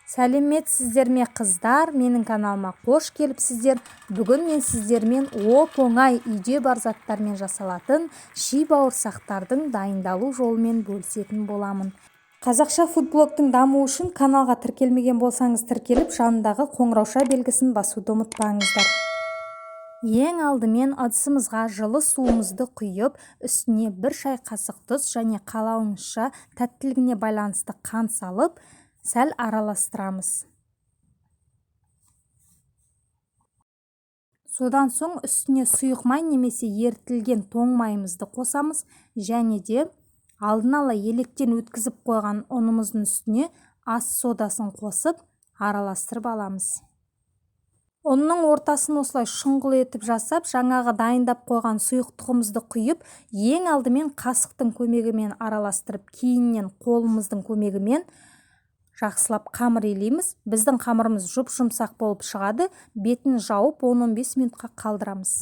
Сәлеметсіздер ме қыздар, менің каналыма қош келіпсіздер. Бүгін мен сіздермен оп-оңай үйде бар заттармен жасалатын ши бауырсақтардың дайындалу жолымен бөлісетін боламын. Қазақша фудблогтың дамуы үшін каналға тіркелмеген болсаңыз тіркеліп, жанындағы қоңырауша белгісін басуды ұмытпаңыздар. Ең алдымен ыдысымызға жылы суымызды құйып, үстіне 1 шай қасық тұз және қалауыңызша тәттілігіне байланысты қант салып, сәл араластырамыз. Содан соң үстіне сұйық май немесе ерітілген тоң майымызды қосамыз және де алдын ала електен өткізіп қойған ұнымыздың үстіне ас содасын қосып араластырып аламыз. Ұнның ортасын осылай шұңғыл етіп жасап, жаңағы дайындап қойған сұйықтығымызды құйып, ең алдымен қасықтың көмегімен араластырып, кейіннен қолымыздың көмегімен жақсылап қамыр илейміз. Біздің қамырымыз жұп-жұмсақ болып шығады. Бетін жауып 10-15 минутқа қалдырамыз.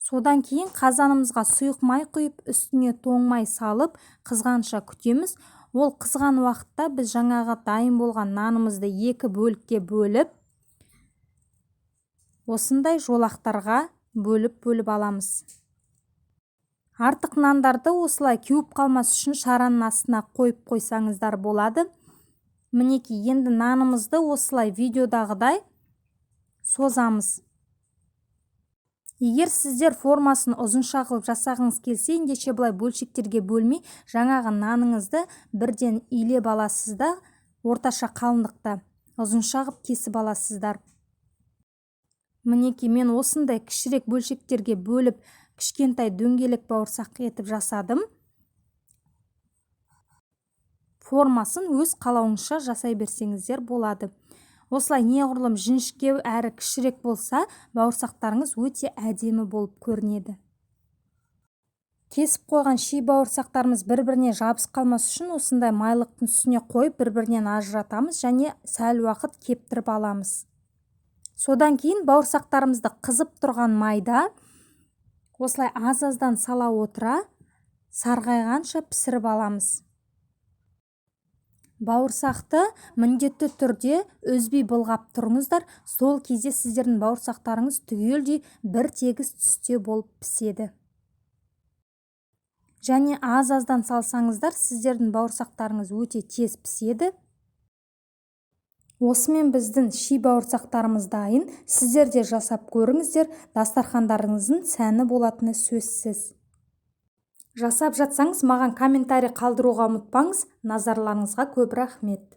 Содан кейін қазанымызға сұйық май құйып, үстіне тоң май салып, қызғанша күтеміз. Ол қызған уақытта біз жаңағы дайын болған нанымызды 2 бөлікке бөліп, осындай жолақтарға бөліп аламыз. Артық нандарды осылай кеуіп қалмас үшін шараның астына қойып қойсаңыздар болады. Мінекей, енді нанымызды осылай видеодағыдай созамыз. Егер сіздер формасын ұзынша қылып жасағыңыз келсе, ендеше былай бөлшектерге бөлмей, жаңағы наныңызды бірден илеп аласыз да, орташа қалыңдықта ұзынша қылып кесіп аласыздар. Мінекей, мен осындай кішірек бөлшектерге бөліп, кішкентай дөңгелек бауырсақ етіп жасадым. Формасын өз қалауыңызша жасай берсеңіздер болады. Осылай неғұрлым жіңішке әрі кішірек болса, бауырсақтарыңыз өте әдемі болып көрінеді. Кесіп қойған ши бауырсақтарымыз бір-біріне жабысып қалмас үшін осындай майлықтың үстіне қойып, бір-бірінен ажыратамыз және сәл уақыт кептіріп аламыз. Содан кейін бауырсақтарымызды қызып тұрған майда осылай аз-аздан сала отыра, сарғайғанша пісіріп аламыз. Бауырсақты міндетті түрде үзбей былғап тұрыңыздар, сол кезде сіздердің бауырсақтарыңыз түгелдей бір тегіс түсте болып піседі. Және аз-аздан салсаңыздар, сіздердің бауырсақтарыңыз өте тез піседі. Осымен біздің ши бауырсақтарымыз дайын. Сіздер де жасап көріңіздер, дастархандарыңыздың сәні болатыны сөзсіз. Жасап жатсаңыз, маған комментарий қалдыруға ұмытпаңыз. Назарларыңызға көп рахмет.